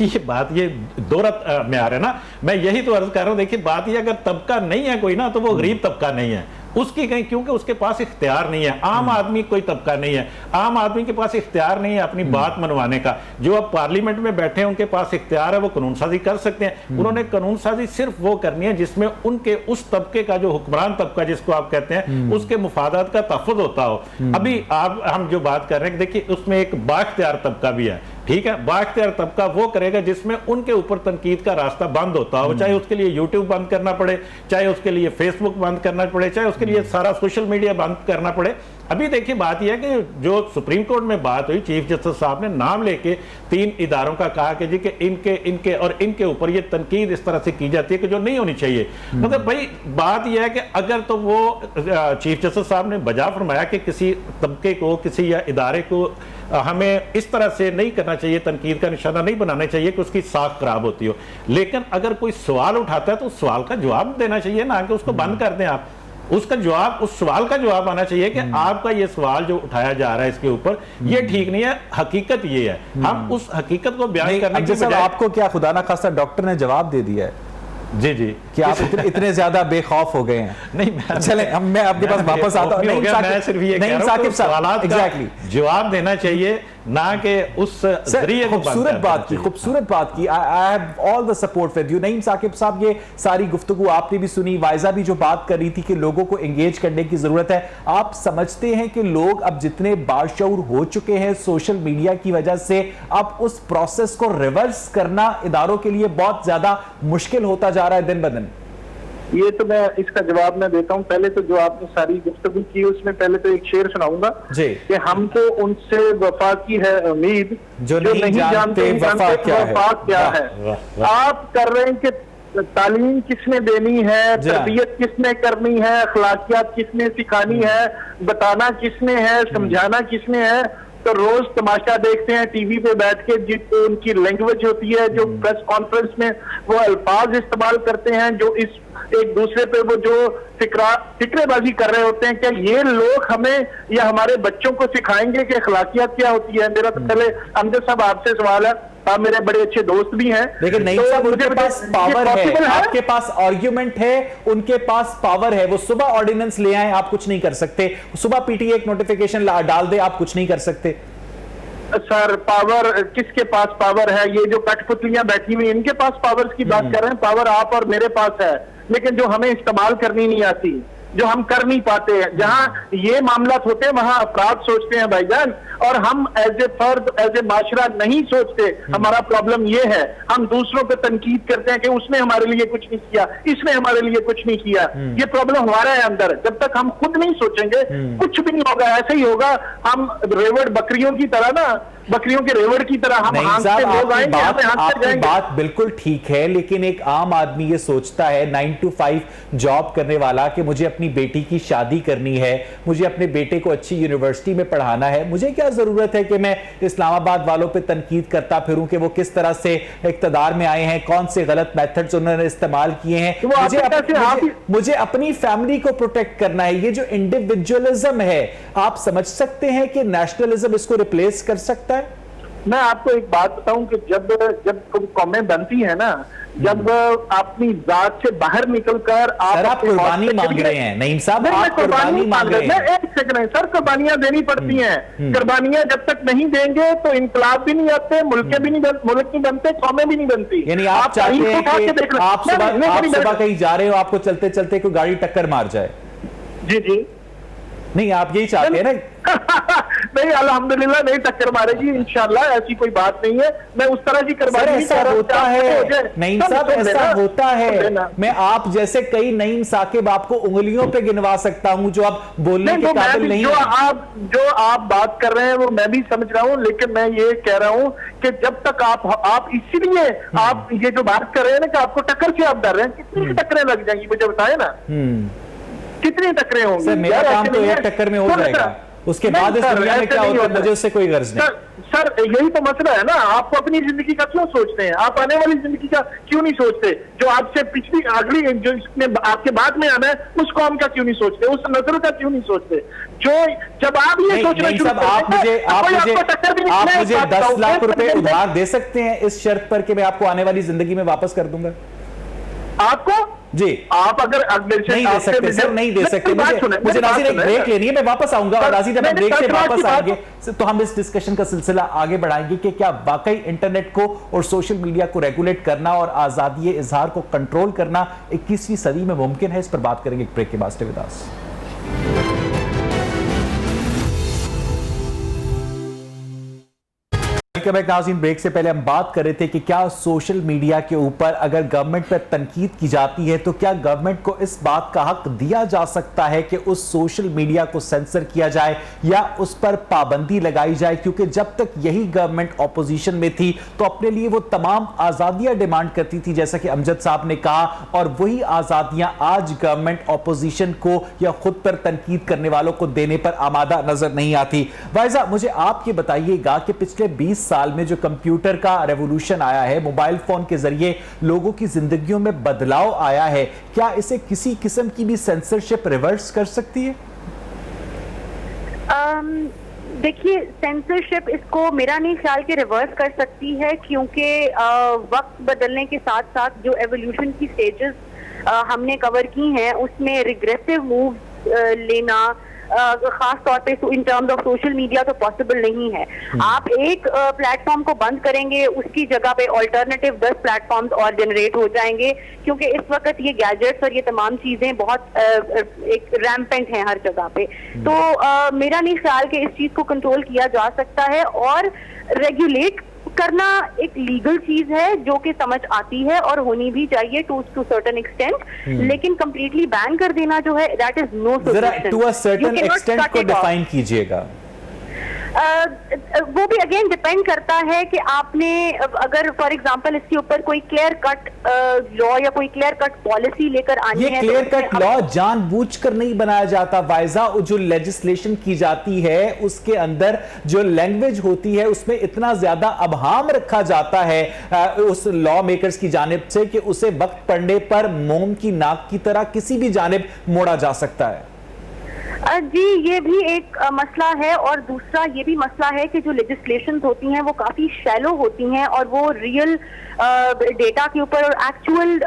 ये बात ये दोरत में आ रहा है ना, मैं यही तो अर्ज कर रहा हूं। देखिए बात ये, अगर तबका नहीं है कोई ना, तो वो गरीब तबका नहीं है उसकी कहीं, क्योंकि उसके पास इख्तियार नहीं है। आम आदमी कोई तबका नहीं है, आम आदमी के पास इख्तियार नहीं है अपनी बात मनवाने का। जो अब पार्लियामेंट में बैठे हैं उनके पास इख्तियार है, वो कानून साजी कर सकते हैं। उन्होंने कानून साजी सिर्फ वो करनी है जिसमें उनके उस तबके का, जो हुक्मरान तबका जिसको आप कहते हैं, उसके मुफादात का तहफ़्फ़ुज़ होता हो। अभी हम जो बात कर रहे हैं, देखिए उसमें एक बाइख्तियार तबका भी है, ठीक है, बाख्तियार तबका वो करेगा जिसमें उनके ऊपर तनकीद का रास्ता बंद होता हो, चाहे उसके लिए यूट्यूब बंद करना पड़े, चाहे उसके लिए फेसबुक बंद करना पड़े, चाहे उसके लिए सारा सोशल मीडिया बंद करना पड़े। अभी देखिए बात यह है कि जो सुप्रीम कोर्ट में बात हुई, चीफ जस्टिस साहब ने नाम लेके 3 इदारों का कहा कि जी कि इनके और इनके ऊपर ये तनकीद इस तरह से की जाती है कि जो नहीं होनी चाहिए। मतलब भाई बात यह है कि अगर तो वो चीफ जस्टिस साहब ने बजा फरमाया कि किसी तबके को, किसी या इदारे को हमें इस तरह से नहीं करना चाहिए, तनकीद का निशाना नहीं बनाना चाहिए कि उसकी साख खराब होती हो, लेकिन अगर कोई सवाल उठाता है तो उस सवाल का जवाब देना चाहिए, ना कि उसको बंद कर दें आप। उसका जवाब, उस सवाल का जवाब आना चाहिए कि आपका ये सवाल जो उठाया जा रहा है इसके ऊपर ये ठीक नहीं है, हकीकत ये है। हम उस हकीकत को बयान करने की बजाय, आपको क्या खुदा ना खास्ता डॉक्टर ने जवाब दे दिया है जी जी कि आप इतने ज्यादा बेखौफ हो गए हैं? नहीं, चले मैं आपके पास वापस आता हूं। मैं सिर्फ ये कह रहा हूं कि सवालात का जवाब देना चाहिए, ना कि उस जरिए को। खूबसूरत बात की। I have all the support with you. Naeem Saqib साहब, ये सारी गुफ्तगू आपने भी सुनी, वाइजा भी जो बात कर रही थी कि लोगों को एंगेज करने की जरूरत है। आप समझते हैं कि लोग अब जितने बाशऊर हो चुके हैं सोशल मीडिया की वजह से, अब उस प्रोसेस को रिवर्स करना इदारों के लिए बहुत ज्यादा मुश्किल होता जा रहा है दिन ब दिन? ये तो मैं इसका जवाब मैं देता हूँ। पहले तो जो आपने सारी गुफ्तगू की उसमें पहले तो एक शेर सुनाऊंगा कि हमको उनसे वफा की है उम्मीद जो नहीं जानते वफा क्या है। आप कर रहे हैं कि तालीम किसने देनी है, तरबियत किसने करनी है, अखलाकियात किसने सिखानी है, बताना किसने है, समझाना किसने है। तो रोज तमाशा देखते हैं टीवी पे बैठ के, जो उनकी लैंग्वेज होती है, जो प्रेस कॉन्फ्रेंस में वो अल्फाज इस्तेमाल करते हैं, जो इस एक दूसरे पे वो जो फिक्रेबाजी कर रहे होते हैं, क्या ये लोग हमें या हमारे बच्चों को सिखाएंगे कि अखलाकियात क्या होती है? मेरा तो पहले अमजद साहब आपसे सवाल है, आप मेरे बड़े अच्छे दोस्त भी हैं, लेकिन नहीं साहब, उनके पास पावर है, आपके पास आर्ग्यूमेंट है, उनके पास पावर है। वो सुबह ऑर्डिनेंस ले आए, आप कुछ नहीं कर सकते। सुबह पीटीए एक नोटिफिकेशन डाल दे, आप कुछ नहीं कर सकते। सर पावर किसके पास पावर है? ये जो कठपुतलियां बैठी हुई इनके पास पावर की बात कर रहे हैं। पावर आप और मेरे पास है, लेकिन जो हमें इस्तेमाल करनी नहीं आती, जो हम कर नहीं पाते हैं। जहां ये मामला होते हैं वहां अफराद सोचते हैं भाईजान, और हम एज ए फर्द, एज ए माशरा नहीं सोचते। हमारा प्रॉब्लम ये है, हम दूसरों पे तनकीद करते हैं कि उसने हमारे लिए कुछ नहीं किया, इसने हमारे लिए कुछ नहीं किया। ये प्रॉब्लम हमारा है अंदर। जब तक हम खुद नहीं सोचेंगे कुछ भी नहीं होगा। ऐसे ही होगा, हम रेवड़ बकरियों की तरह ना, बकरियों के रेवड़ की तरह हम हाँकते लोग आएंगे, हमें हाँकते जाएंगे। बात बिल्कुल ठीक है, लेकिन एक आम आदमी ये सोचता है 9 to 5 जॉब करने वाला कि मुझे अपनी बेटी की शादी करनी है, मुझे अपने बेटे को अच्छी यूनिवर्सिटी में पढ़ाना है, मुझे क्या जरूरत है कि मैं इस्लामाबाद वालों पे तनकीद करता फिरूं कि वो किस तरह से इक्तदार में आए हैं, कौन से गलत मेथड्स उन्होंने इस्तेमाल किए हैं। मुझे अपनी फैमिली को प्रोटेक्ट करना है। ये जो इंडिविजुअलिज्म है, आप समझ सकते हैं कि नेशनलिज्म इसको रिप्लेस कर सकता है? मैं आपको एक बात बताऊं कि जब कौमें बनती है ना, जब अपनी जात से बाहर निकलकर आप कुर्बानी मांग रहे हैं नईम साहब, आप कुर्बानी मांग रहे हैं। एक सेकंड सर, कुर्बानियां देनी पड़ती हैं। कुर्बानियां जब तक नहीं देंगे तो इनकलाब भी नहीं आते, मुल्क नहीं बनते, कौमें भी नहीं बनती। यानी आप चाहते हैं कि आप सुबह कहीं जा रहे हो, आपको चलते चलते कोई गाड़ी टक्कर मार जाए? जी जी, नहीं आप यही चाहते हैं ना? नहीं, अल्हम्दुलिल्लाह नहीं टक्कर मारेगी इंशाल्लाह, ऐसी कोई बात नहीं है। मैं उस तरह की कुर्बानी ऐसा होता है नईम साहब, ऐसा होता है। मैं आप जैसे कई नईम साकिब आपको उंगलियों पे गिनवा सकता हूं जो आप बोलने के काबिल नहीं। जो आप बात कर रहे हैं वो मैं भी समझ रहा हूं, लेकिन मैं ये कह रहा हूं कि जब तक आप इसीलिए आप ये जो बात कर रहे हैं ना कि आपको टक्कर से आप डर रहे हैं, कितनी टक्करें लग जाएंगी मुझे बताए ना, कितनी टक्करें होंगी? सर मेरा काम तो एक टक्कर में हो जाएगा, उसके बाद इस दुनिया में क्या होता है मुझे उससे कोई गर्ज नहीं। सर यही तो मसला है ना, आपको अपनी जिंदगी का क्यों सोचते हैं? आप आने वाली जिंदगी का क्यों नहीं सोचते? जो आपसे पिछली अगली जो इसमें आपके बाद में आना है उस कौम का क्यों नहीं सोचते? उस नजर का क्यों नहीं सोचते? जो जब आप ये सोचना शुरू करते हैं, आप मुझे 10 लाख रुपए उधार दे सकते हैं इस शर्त पर कि मैं आपको आने वाली जिंदगी में वापस कर दूंगा? आपको जी, आप अगर नहीं दे सकते सर, नहीं दे सकते। मुझे नाज़रीन एक ब्रेक लेनी है, मैं वापस आऊंगा और नाज़रीन जब हम ब्रेक से वापस आएंगे तो हम इस डिस्कशन का सिलसिला आगे बढ़ाएंगे कि क्या वाकई इंटरनेट को और सोशल मीडिया को रेगुलेट करना और आजादी इजहार को कंट्रोल करना 21वीं सदी में मुमकिन है। इस पर बात करेंगे एक ब्रेक के बाद। Stay with us. Welcome back नाज़रीन। ब्रेक से पहले हम बात कर रहे थे कि क्या सोशल मीडिया के ऊपर अगर गवर्नमेंट पर तनकीद की जाती है तो क्या गवर्नमेंट को इस बात का हक दिया जा सकता है कि उस सोशल मीडिया को सेंसर किया जाए या उस पर पाबंदी लगाई जाए, क्योंकि जब तक यही गवर्नमेंट ऑपोजिशन में थी तो अपने लिए वो तमाम आजादियां डिमांड करती थी जैसा कि अमजद साहब ने कहा, और वही आजादियां आज गवर्नमेंट ऑपोजिशन को या खुद पर तनकीद करने वालों को देने पर आमादा नजर नहीं आती। वाइजा, मुझे आप ये बताइएगा कि पिछले 20 साल में जो कंप्यूटर का रेवोल्यूशन आया है, मोबाइल फोन के जरिए लोगों की जिंदगियों में बदलाव आया है, क्या इसे किसी किस्म की भी सेंसरशिप रिवर्स कर सकती है? देखिए, सेंसरशिप इसको मेरा नहीं ख्याल के रिवर्स कर सकती है, क्योंकि वक्त बदलने के साथ साथ जो एवोल्यूशन की स्टेजेस हमने कवर की हैं उसमें रिग्रेसिव मूव लेना खास तौर पे in terms of social media तो पॉसिबल नहीं है। आप एक प्लेटफॉर्म को बंद करेंगे, उसकी जगह पे ऑल्टरनेटिव 10 प्लेटफॉर्म्स और जनरेट हो जाएंगे, क्योंकि इस वक्त ये गैजेट्स और ये तमाम चीजें बहुत एक रैम्पेंट हैं हर जगह पे। तो मेरा नहीं ख्याल कि इस चीज को कंट्रोल किया जा सकता है, और रेगुलेट करना एक लीगल चीज है जो कि समझ आती है और होनी भी चाहिए टू सर्टेन एक्सटेंट, लेकिन कंप्लीटली बैन कर देना जो है that is no solution. To a certain extent को डिफाइन कीजिएगा। वो भी अगेन डिपेंड करता है कि आपने अगर फॉर एग्जांपल इसके ऊपर कोई क्लियर कट लॉ या कोई क्लियर कट पॉलिसी लेकर आनी है। ये क्लियर कट लॉ जानबूझकर नहीं बनाया जाता वाइजा, जो लेजिस्लेशन की जाती है उसके अंदर जो लैंग्वेज होती है उसमें इतना ज्यादा अबहाम रखा जाता है उस लॉ मेकर्स की जानिब से कि उसे वक्त पड़ने पर मोम की नाक की तरह किसी भी जानिब मोड़ा जा सकता है। जी, ये भी एक मसला है, और दूसरा ये भी मसला है कि जो लेजिस्लेशंस होती हैं वो काफी शैलो होती हैं और वो रियल डेटा के ऊपर और एक्चुअल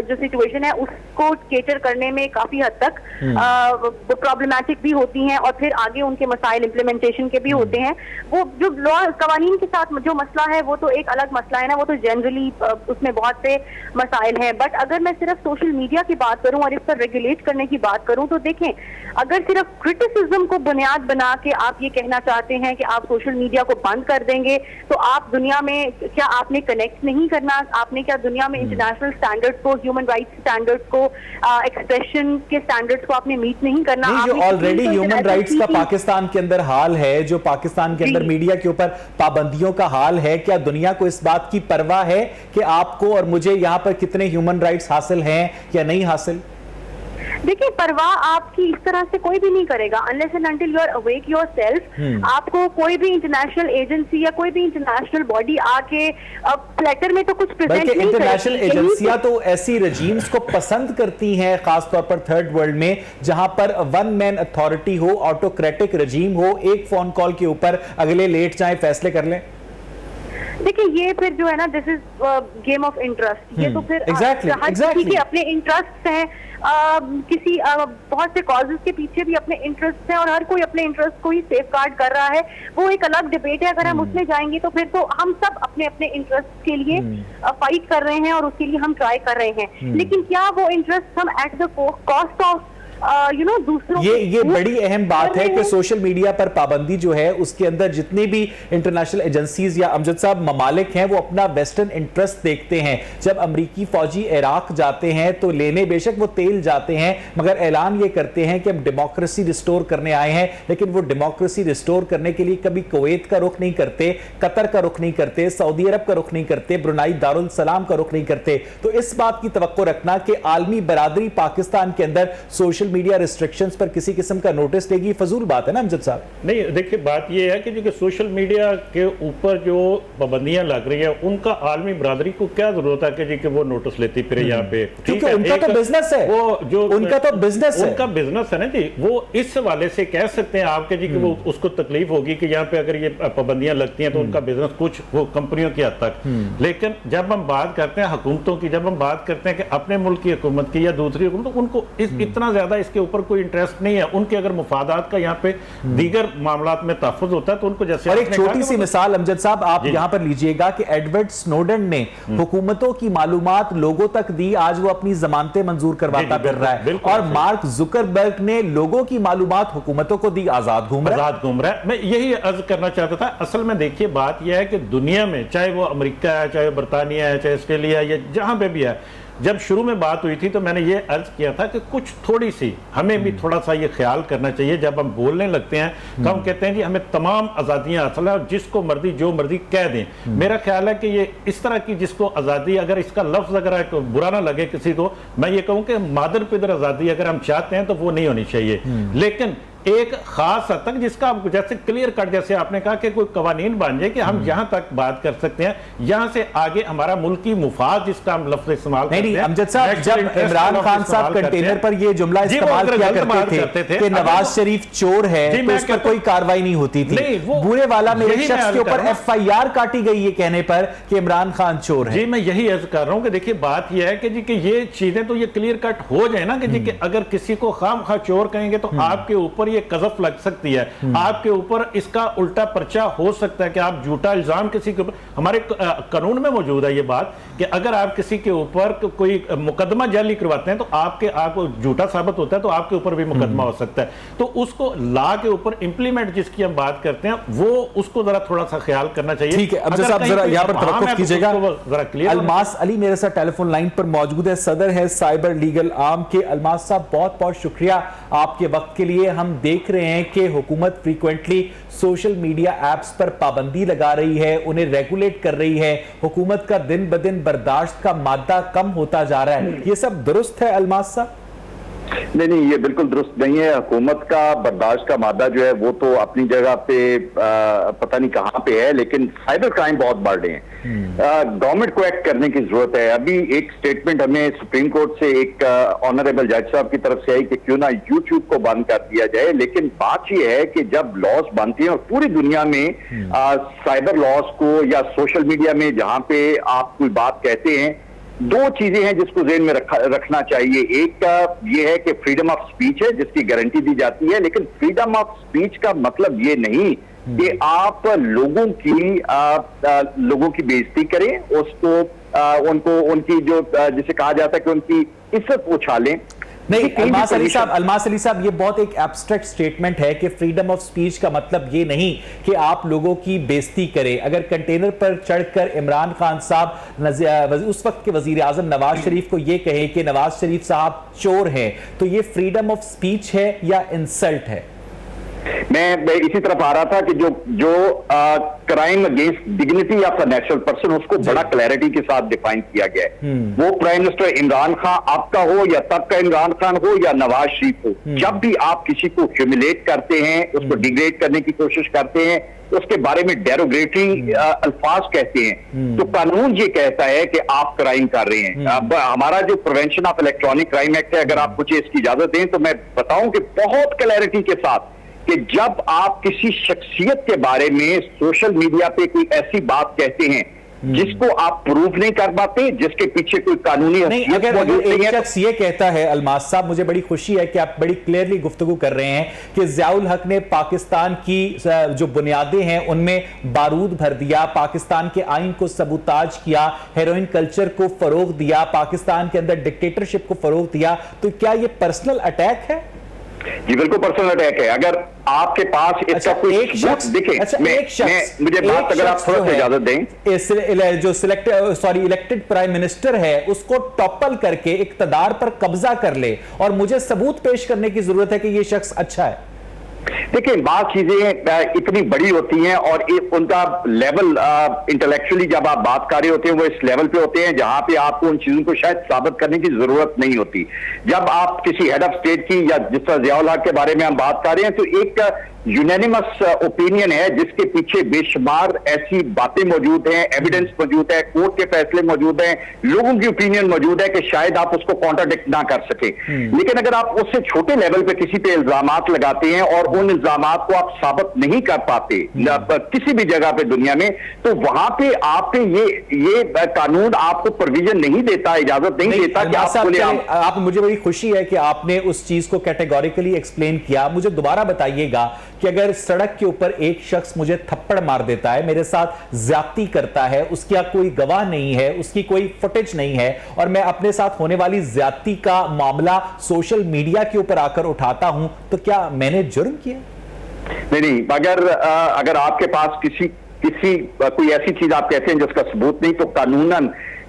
जो सिचुएशन है उसको केटर करने में काफी हद तक प्रॉब्लमैटिक भी होती हैं, और फिर आगे उनके मसाइल इम्प्लीमेंटेशन के भी होते हैं। वो जो लॉ कवानीन के साथ जो मसला है वो तो एक अलग मसला है ना, वो तो जनरली उसमें बहुत से मसाइल हैं। बट अगर मैं सिर्फ सोशल मीडिया की बात करूं और इस पर रेगुलेट करने की बात करूं तो देखें, अगर सिर्फ क्रिटिसिज्म को बुनियाद बना के आप ये कहना चाहते हैं कि आप सोशल मीडिया को बंद कर देंगे तो आप दुनिया में क्या आपने कनेक्ट नहीं करना, आपने क्या दुनिया में इंटरनेशनल स्टैंडर्ड्स को, ह्यूमन राइट्स स्टैंडर्ड्स को, एक्सप्रेशन के स्टैंडर्ड्स को आपने मीट नहीं करना। जो ऑलरेडी ह्यूमन राइट्स का पाकिस्तान के अंदर हाल है, जो पाकिस्तान के अंदर मीडिया के ऊपर पाबंदियों का हाल है, क्या दुनिया को इस बात की परवाह है कि आपको और मुझे यहाँ पर कितने ह्यूमन राइट्स हासिल हैं या नहीं हासिल? देखिए, परवाह आपकी इस तरह से कोई भी नहीं करेगा unless and until you are awake yourself. आपको कोई भी इंटरनेशनल एजेंसी या कोई भी इंटरनेशनल बॉडी आके प्लेटर में तो कुछ प्रेजेंट नहीं करेगी। इंटरनेशनल एजेंसियां तो ऐसी रजीम्स को पसंद करती हैं, खासतौर पर थर्ड वर्ल्ड में, जहां पर वन मैन अथॉरिटी हो, ऑटोक्रेटिक रजीम हो, एक फोन कॉल के ऊपर अगले लेट जाएं, फैसले कर लें। देखिए, ये फिर जो है ना, this is game of interest. ये तो फिर exactly. के अपने इंटरेस्ट हैं, किसी बहुत से कॉजेस के पीछे भी अपने इंटरेस्ट हैं, और हर कोई अपने इंटरेस्ट को ही सेफगार्ड कर रहा है। वो एक अलग डिबेट है, अगर हम उसमें जाएंगे तो फिर तो हम सब अपने अपने इंटरेस्ट के लिए फाइट कर रहे हैं और उसके लिए हम ट्राई कर रहे हैं, लेकिन क्या वो इंटरेस्ट हम एट द कॉस्ट ऑफ दूसरों ये बड़ी अहम बात है कि सोशल मीडिया पर पाबंदी जो है उसके अंदर जितनी भी इंटरनेशनल एजेंसीज या अमजद साहब ममालिक हैं वो अपना वेस्टर्न इंटरेस्ट देखते हैं। जब अमरीकी फौजी इराक जाते हैं तो लेने बेशक वो तेल जाते हैं, मगर ऐलान ये करते हैं कि हम डेमोक्रेसी रिस्टोर करने आए हैं, लेकिन वो डेमोक्रेसी रिस्टोर करने के लिए कभी कुवैत का रुख नहीं करते, कतर का रुख नहीं करते, सऊदी अरब का रुख नहीं करते, ब्रुनाई दारुल सलाम का रुख नहीं करते। तो इस बात की तवक्को रखना कि आलमी बरादरी पाकिस्तान के अंदर सोशल मीडिया रिस्ट्रिक्शंस पर किसी किस्म का नोटिस लेगी, फजूल बात है ना अमजद साहब? नहीं, देखिए बात यह है कि जो सोशल मीडिया के ऊपर जो पाबंदियां लग रही है उनका आलमी बरादरी को क्या जरूरत है कि जी कि वो नोटिस लेती फिर यहाँ पे, क्योंकि उनका तो बिजनेस है, वो जो उनका तो बिजनेस है, उनका बिजनेस है ना जी। वो इस हवाले से कह सकते हैं आपके जी कि वो उसको तकलीफ होगी कि यहाँ पे अगर ये पाबंदियां लगती हैं तो उनका बिजनेस कुछ वो कंपनियों की हद तक। लेकिन जब हम बात करते हैं हुकूमतों की, जब हम बात करते हैं कि अपने मुल्क की हुकूमत की या दूसरी हुकूमत, तो उनको इतना ज्यादा इसके ऊपर कोई इंटरेस्ट नहीं है, उनके अगर मुफादात का यहाँ पे दीगर मामलात में तहफ़्फ़ुज़ होता है तो उनको जैसे। और एक छोटी सी मिसाल अमजद साहब आप यहाँ पर लीजिएगा कि एडवर्ड स्नोडेन ने हुकूमतों की मालूमात लोगों तक दी, आज वो अपनी जमानतें मंजूर करवाता फिर रहा है, और मार्क जुकरबर्ग ने लोगों की मालूमात हुकूमतों को दी, आजाद घूम रहा है। मैं यही अर्ज करना चाहता था। असल में देखिए बात यह है कि दुनिया में चाहे वो अमेरिका है, चाहे बरतानिया है, चाहे ऑस्ट्रेलिया है, या जहां पे भी है, जब शुरू में बात हुई थी तो मैंने ये अर्ज किया था कि कुछ थोड़ी सी हमें भी थोड़ा सा ये ख्याल करना चाहिए जब हम बोलने लगते हैं तो हम कहते हैं कि हमें तमाम आज़ादियां हासिल है और जिसको मर्जी जो मर्जी कह दें। मेरा ख्याल है कि ये इस तरह की जिसको आज़ादी, अगर इसका लफ्ज़ अगर बुरा ना लगे किसी को, मैं ये कहूँ कि मादर पिदर आज़ादी अगर हम चाहते हैं तो वो नहीं होनी चाहिए, लेकिन एक खास हद तक जिसका आप जैसे क्लियर कट, जैसे आपने कहा कि कोई कवानीन बन जाए कि हम यहां तक बात कर सकते हैं, यहां से आगे हमारा मुल्की मुफाद जिसका हम लफ्ज़ इस्तेमाल करते हैं। अमजद साहब, जब इमरान खान साहब कंटेनर पर ये जुमला इस्तेमाल किया करते थे कि नवाज शरीफ चोर है, तो उस पर कोई कार्रवाई नहीं होती थी। बुरे वाला मेरे शख्स के ऊपर FIR काटी गई ये कहने पर कि इमरान खान चोर है। जी मैं यही अर्ज कर रहा हूं कि देखिए बात यह है कि जी कि ये चीजें तो ये क्लियर कट हो जाए ना कि जी कि अगर किसी को खामखा चोर कहेंगे तो आपके ऊपर ये कज़फ लग सकती है, आपके ऊपर इसका उल्टा पर्चा हो सकता है कि आप झूठा इल्जाम किसी के ऊपर, हमारे कानून में मौजूद है ये बात कि अगर आप किसी के ऊपर कोई मुकदमा जाली करवाते हैं तो आपको झूठा साबित होता है तो आपके ऊपर भी मुकदमा हो सकता है। तो उसको लॉ के ऊपर इंप्लीमेंट जिसकी हम बात करते हैं वो उसको जरा थोड़ा सा ख्याल करना चाहिए। ठीक है अमजद साहब, जरा यहां पर तवक्कुफ कीजिएगा। अलमास अली मेरे साथ टेलीफोन लाइन पर मौजूद है, सदर है साइबर लीगल आर्म के। अलमास साहब बहुत बहुत शुक्रिया आपके वक्त के लिए। हम देख रहे हैं कि हुकूमत फ्रीक्वेंटली सोशल मीडिया एप्स पर पाबंदी लगा रही है, उन्हें रेगुलेट कर रही है, हुकूमत का दिन ब दिन बर्दाश्त का मादा कम होता जा रहा है, ये सब दुरुस्त है अलमास साहब? नहीं, ये बिल्कुल दुरुस्त नहीं है। हुकूमत का बर्दाश्त का मादा जो है वो तो अपनी जगह पे पता नहीं कहां पे है, लेकिन साइबर क्राइम बहुत बढ़ रहे हैं। गवर्नमेंट को एक्ट करने की जरूरत है। अभी एक स्टेटमेंट हमें सुप्रीम कोर्ट से एक ऑनरेबल जज साहब की तरफ से आई कि क्यों ना यूट्यूब को बंद कर दिया जाए, लेकिन बात यह है कि जब लॉज बनती हैं और पूरी दुनिया में साइबर लॉज को या सोशल मीडिया में जहां पे आप कोई बात कहते हैं, दो चीजें हैं जिसको ज़हन में रखना चाहिए। एक ये है कि फ्रीडम ऑफ स्पीच है जिसकी गारंटी दी जाती है, लेकिन फ्रीडम ऑफ स्पीच का मतलब ये नहीं कि आप लोगों की बेइज्जती करें, उसको उनको उनकी जो जिसे कहा जाता है कि उनकी इज्जत उछालें। नहीं अलमास अली साहब, ये बहुत एक एब्स्ट्रैक्ट स्टेटमेंट है कि फ्रीडम ऑफ स्पीच का मतलब ये नहीं कि आप लोगों की बेइज्जती करें। अगर कंटेनर पर चढ़कर इमरान खान साहब उस वक्त के वजीर आजम नवाज शरीफ को ये कहे कि नवाज शरीफ साहब चोर हैं, तो ये फ्रीडम ऑफ स्पीच है या इंसल्ट है? मैं इसी तरफ आ रहा था कि जो crime against dignity of a natural person उसको बड़ा क्लैरिटी के साथ डिफाइन किया गया है। वो प्राइम मिनिस्टर इमरान खान आपका हो या तब का इमरान खान हो या नवाज शरीफ हो, जब भी आप किसी को ह्यूमिलेट करते हैं, उसको डिग्रेड करने की कोशिश करते हैं, उसके बारे में डेरोगेटरी अल्फाज कहते हैं, तो कानून ये कहता है कि आप क्राइम कर रहे हैं। अब हमारा जो prevention of electronic crime act है, अगर आप मुझे इसकी इजाजत दें तो मैं बताऊं कि बहुत क्लैरिटी के साथ कि जब आप किसी शख्सियत के बारे में सोशल मीडिया पे कोई ऐसी बात कहते हैं जिसको आप प्रूव नहीं कर पाते, जिसके पीछे कोई कानूनी नहीं, अगर एक शख्स ये कहता है अलमास साहब, मुझे बड़ी खुशी है कि आप बड़ी क्लियरली गुफ्तगू कर रहे हैं कि ज़ियाउल हक ने पाकिस्तान की जो बुनियादें हैं उनमें बारूद भर दिया, पाकिस्तान के आइन को सबूताज किया, हेरोइन कल्चर को फरोग दिया, पाकिस्तान के अंदर डिक्टेटरशिप को फरोग दिया, तो क्या ये पर्सनल अटैक है? जी बिल्कुल पर्सनल अटैक है। अगर आपके पास इसका कोई एक शख्स देखें, मुझे बात अगर आप थोड़ा सा इजाजत दें, जो इलेक्टेड प्राइम मिनिस्टर है उसको टॉपल करके इक्तदार पर कब्जा कर ले और मुझे सबूत पेश करने की जरूरत है कि यह शख्स अच्छा है। देखिए बात चीजें इतनी बड़ी होती हैं और उनका लेवल इंटेलेक्चुअली जब आप बात कर रहे होते हैं वो इस लेवल पे होते हैं जहां पे आपको उन चीजों को शायद साबित करने की जरूरत नहीं होती। जब आप किसी हेड ऑफ स्टेट की या जिस तरह ज़ियाउल हक के बारे में हम बात कर रहे हैं तो एक यूनानिमस ओपिनियन है जिसके पीछे बेशुमार ऐसी बातें मौजूद हैं, एविडेंस मौजूद है, कोर्ट के फैसले मौजूद हैं, लोगों की ओपिनियन मौजूद है कि शायद आप उसको कॉन्ट्राडिक्ट ना कर सके। लेकिन अगर आप उससे छोटे लेवल पे किसी पे इल्जामात लगाते हैं और उन इल्जामात को आप साबित नहीं कर पाते किसी भी जगह पे दुनिया में, तो वहां पे आप पे ये कानून आपको प्रोविजन नहीं देता, इजाजत नहीं देता कि आप मुझे बड़ी खुशी है कि आपने उस चीज को कैटेगोरिकली एक्सप्लेन किया। मुझे दोबारा बताइएगा कि अगर सड़क के ऊपर एक शख्स मुझे थप्पड़ मार देता है, मेरे साथ ज्यादती करता है, उसका कोई गवाह नहीं है, उसकी कोई फुटेज नहीं है, और मैं अपने साथ होने वाली ज्यादती का मामला सोशल मीडिया के ऊपर आकर उठाता हूं, तो क्या मैंने जुर्म किया? नहीं, अगर आपके पास कोई ऐसी चीज आप कहते हैं जिसका सबूत नहीं, तो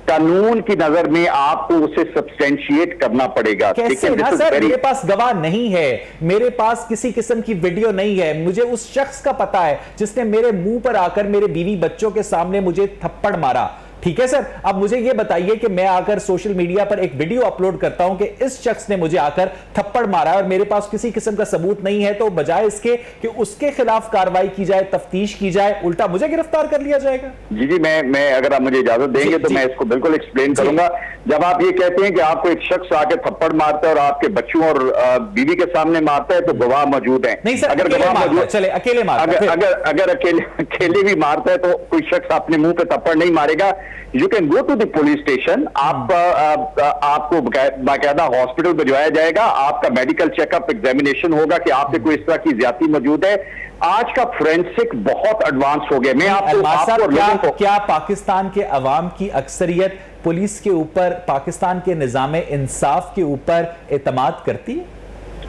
कानून की नजर में आपको उसे सब्सटेंशिएट करना पड़ेगा। कैसे ना सर, मेरे पास गवाह नहीं है, मेरे पास किसी किस्म की वीडियो नहीं है, मुझे उस शख्स का पता है जिसने मेरे मुंह पर आकर मेरे बीवी बच्चों के सामने मुझे थप्पड़ मारा। ठीक है सर, अब मुझे यह बताइए कि मैं आकर सोशल मीडिया पर एक वीडियो अपलोड करता हूं कि इस शख्स ने मुझे आकर थप्पड़ मारा है और मेरे पास किसी किस्म का सबूत नहीं है, तो बजाय इसके कि उसके खिलाफ कार्रवाई की जाए, तफ्तीश की जाए, उल्टा मुझे गिरफ्तार कर लिया जाएगा। जी, मैं अगर आप मुझे इजाजत देंगे तो मैं इसको बिल्कुल एक्सप्लेन करूंगा। जब आप ये कहते हैं कि आपको एक शख्स आके थप्पड़ मारता है और आपके बच्चों और बीवी के सामने मारता है, तो गवाह मौजूद है। नहीं सर, अगर गवाह मौजूद, चले अकेले मारता, अगर अकेले भी मारता है तो कोई शख्स अपने मुंह पे थप्पड़ नहीं मारेगा। You can go to the police station, आपको बाकायदा हॉस्पिटल भिजवाया जाएगा, आपका मेडिकल चेकअप एग्जामिनेशन होगा कि आप पे कोई इस तरह की ज्यादती मौजूद है। आज का फोरेंसिक बहुत एडवांस हो गया। मैं आपको क्या पाकिस्तान के अवाम की अक्सरियत पुलिस के ऊपर, पाकिस्तान के निजाम इंसाफ के ऊपर एतमाद करती है?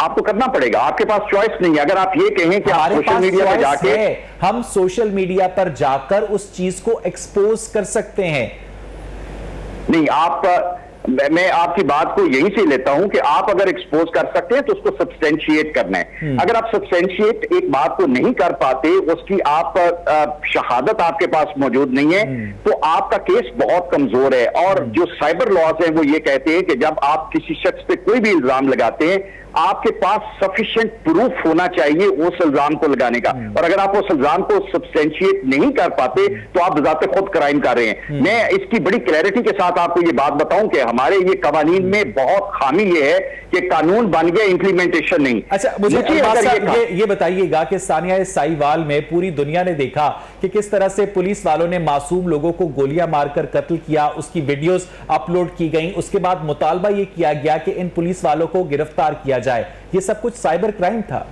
आपको करना पड़ेगा, आपके पास चॉइस नहीं है। अगर आप ये कहें कि आप सोशल मीडिया पर जाके, हम सोशल मीडिया पर जाकर उस चीज को एक्सपोज कर सकते हैं। नहीं, मैं आपकी बात को यहीं से लेता हूं कि आप अगर एक्सपोज कर सकते हैं तो उसको सब्सटेंशिएट करना है। अगर आप सब्सटेंशिएट एक बात को नहीं कर पाते, उसकी आप शहादत आपके पास मौजूद नहीं है, तो आपका केस बहुत कमजोर है। और जो साइबर लॉज हैं वो ये कहते हैं कि जब आप किसी शख्स पे कोई भी इल्जाम लगाते हैं, आपके पास सफिशिएंट प्रूफ होना चाहिए उस इल्जाम को लगाने का, और अगर आप उस इल्जाम को सब्सटेंशिएट नहीं कर पाते तो आप बजाते खुद क्राइम कर रहे हैं। मैं इसकी बड़ी क्लैरिटी के साथ आपको ये बात बताऊं कि हमारे ये कवानीन में बहुत खामी ये है कि कानून बन गया, इंप्लीमेंटेशन नहीं। अच्छा, मुझे ये बताइएगा कि सानिया साहिवाल में पूरी दुनिया ने देखा कि किस तरह से पुलिस वालों ने मासूम लोगों को गोलियां मारकर कत्ल किया, उसकी वीडियोस अपलोड की गई, उसके बाद मुतालबा ये किया गया कि इन पुलिस वालों को गिरफ्तार किया जाए। ये सब कुछ साइबर क्राइम था?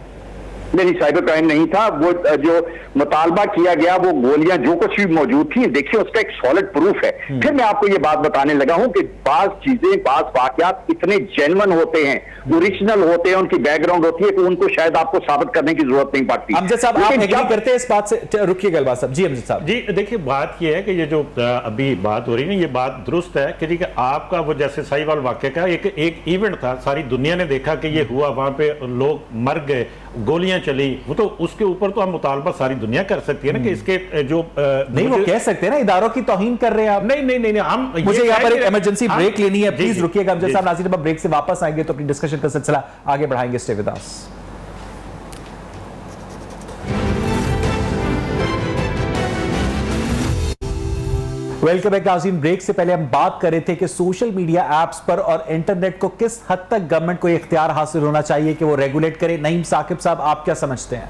नहीं, साइबर क्राइम नहीं था। वो जो मुतालबा किया गया, वो गोलियां जो कुछ भी मौजूद थी, देखिए उसका एक सॉलिड प्रूफ है। फिर मैं आपको ये बात बताने लगा हूं कि बाज चीजें, बाज वाकयात इतने जेन्युइन होते हैं, ओरिजिनल होते हैं, उनकी बैकग्राउंड होती है कि उनको शायद आपको साबित करने की जरूरत नहीं पड़ती। अमजद साहब, आप एग्री करते हैं इस बात से? रुकिए गलबा साहब। जी अमजद साहब। जी देखिए, बात ये है कि ये जो अभी बात हो रही है ना, ये बात दुरुस्त है कि आपका वो जैसे साहिवाल वाकया का एक इवेंट था, सारी दुनिया ने देखा कि ये हुआ, वहां पे लोग मर गए, गोलियां चली, वो तो उसके ऊपर तो हम मुतालबा सारी दुनिया कर सकती है ना कि इसके जो नहीं, वो कह सकते हैं ना इदारों की तौहीन कर रहे हैं आप। नहीं, हम मुझे यहाँ पर एक इमरजेंसी ब्रेक लेनी है, प्लीज रुकिएगा अमजद साहब। नाज़रीन, ब्रेक से वापस आएंगे तो अपनी डिस्कशन का सिलसिला आगे बढ़ाएंगे। Stay with us. Welcome back नाज़रीन। ब्रेक से पहले हम बात कर रहे थे कि सोशल मीडिया एप्स पर और इंटरनेट को किस हद तक गवर्नमेंट को इख्तियार हासिल होना चाहिए कि वो रेगुलेट करे। नईम साकिब साहब, आप क्या समझते हैं?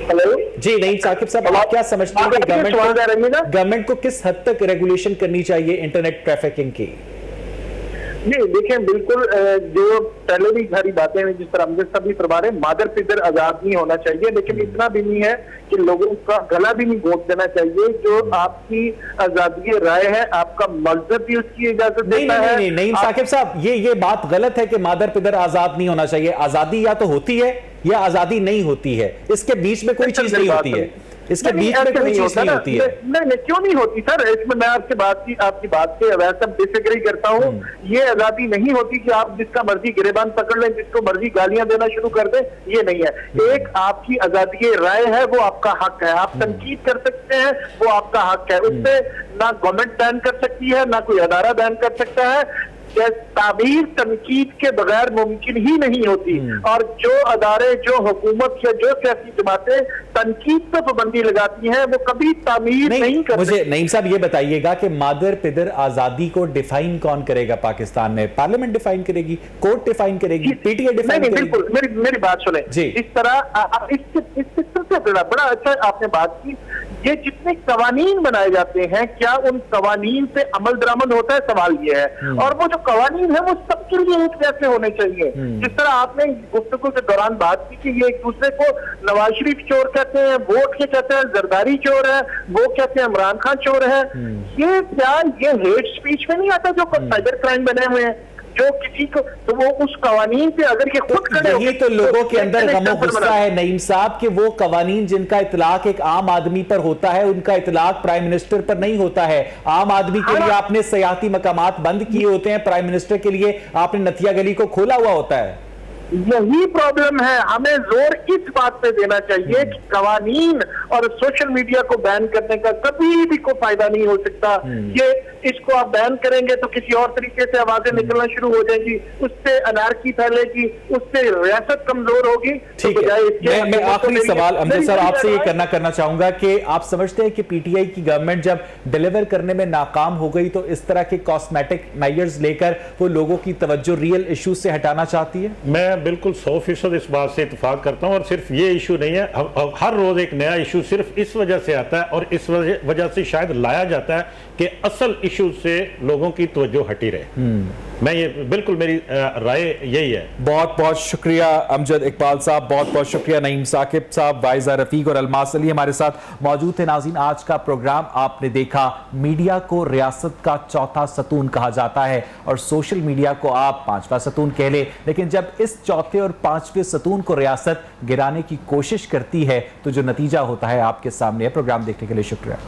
हेलो जी नईम साकिब साहब, आप क्या समझते हैं कि गवर्नमेंट को किस हद तक रेगुलेशन करनी चाहिए इंटरनेट ट्रैफिकिंग की? जी देखिए, बिल्कुल जो पहले भी सारी बातें हैं जिस तरह अमजद साहब भी फरमा रहे हैं, मादर पिदर आजाद नहीं होना चाहिए, लेकिन इतना भी नहीं है कि लोगों का गला भी नहीं घोंट देना चाहिए। जो आपकी आजादी राय है, आपका मजहब भी उसकी इजाजत देता है। नहीं, नईम साकिब साहब, ये बात गलत है कि मादर पिदर आजाद नहीं होना चाहिए। आजादी या तो होती है या आजादी नहीं होती है, इसके बीच में कोई चीज नहीं होती है। इसके बीच में कोई चीज नहीं होती है। नहीं, क्यों नहीं होती सर? इसमें मैं आपकी बात से वैसे डिसएग्री करता हूँ। ये आजादी नहीं होती कि आप जिसका मर्जी गिरेबान पकड़ लें, जिसको मर्जी गालियां देना शुरू कर दें, ये नहीं है। एक आपकी आजादी राय है, वो आपका हक है, आप तनकीद कर सकते हैं, वो आपका हक है। उससे ना गवर्नमेंट बैन कर सकती है, ना कोई अदारा बैन कर सकता है। ताबीर तनकीद के बगैर मुमकिन ही नहीं होती। और जो अदारे, जो हुकूमत या जो सियासी जमातें तनकीद पर पाबंदी लगाती हैं वो कभी तामीर नहीं करती। मुझे नईम साहब ये बताइएगा कि मादर पिदर आजादी को डिफाइन कौन करेगा पाकिस्तान में? पार्लियामेंट डिफाइन करेगी, कोर्ट डिफाइन करेगी, पीटीआई डिफाइन करेगी? बिल्कुल, मेरी बात सुने। इस तरह इससे सबसे बड़ा अच्छा आपने बात की, ये जितने कवानीन बनाए जाते हैं क्या उन कवानीन पे अमल दरामद होता है, सवाल ये है। और वो जो कवानीन है वो सबके लिए एक जैसे होने चाहिए। जिस तरह आपने गुफ्तगू के दौरान बात की कि ये एक दूसरे को नवाज शरीफ चोर कहते हैं, वोट के कहते हैं जरदारी चोर है, वो कहते हैं इमरान खान चोर है, ये हेट स्पीच में नहीं आता जो साइबर क्राइम बने हुए हैं जो किसी को, तो वो उस कवानीन पे अगर ये खुद करे, यही तो लोगों के अंदर गमो गुस्सा है नईम साहब कि वो कवानीन जिनका इतलाक एक आम आदमी पर होता है उनका इतलाक प्राइम मिनिस्टर पर नहीं होता है। आम आदमी के लिए आपने सयाहती मकामात बंद किए होते हैं, प्राइम मिनिस्टर के लिए आपने नथिया गली को खोला हुआ होता है। यही प्रॉब्लम है। हमें जोर इस बात पे देना चाहिए कि कवानीन और सोशल मीडिया को बैन करने का कभी भी कोई फायदा नहीं हो सकता। ये इसको आप बैन करेंगे तो किसी और तरीके से आवाजें निकलना शुरू हो जाएंगी, उससे अनारकी फैलेगी, उससे रियासत कमजोर होगी। ठीक है, मैं आखिरी सवाल अमजद साहब आपसे ये करना चाहूंगा कि आप समझते हैं कि पीटीआई की गवर्नमेंट जब डिलीवर करने में नाकाम हो गई तो इस तरह के कॉस्मेटिक मेजर्स लेकर वो लोगों की तवज्जो रियल इश्यूज से हटाना चाहती है? मैं बिल्कुल 100% इस बात से इत्तेफाक करता हूं। और सिर्फ ये इशू नहीं है, हर रोज एक नया इशू सिर्फ इस वजह से आता है और इस वजह से शायद लाया जाता है कि असल इशू से लोगों की तवज्जो हटी रहे। मैं ये बिल्कुल, मेरी राय यही है। बहुत बहुत शुक्रिया अमजद इकबाल साहब, बहुत बहुत शुक्रिया नईम साकिब साहब, वाइजा रफीक और अलमास अली हमारे साथ मौजूद थे। नाज़रीन, आज का प्रोग्राम आपने देखा। मीडिया को रियासत का चौथा सतून कहा जाता है और सोशल मीडिया को आप पांचवा सतून कह ले, लेकिन जब इस चौथे और पांचवें सतून को रियासत गिराने की कोशिश करती है तो जो नतीजा होता है आपके सामने है। प्रोग्राम देखने के लिए शुक्रिया।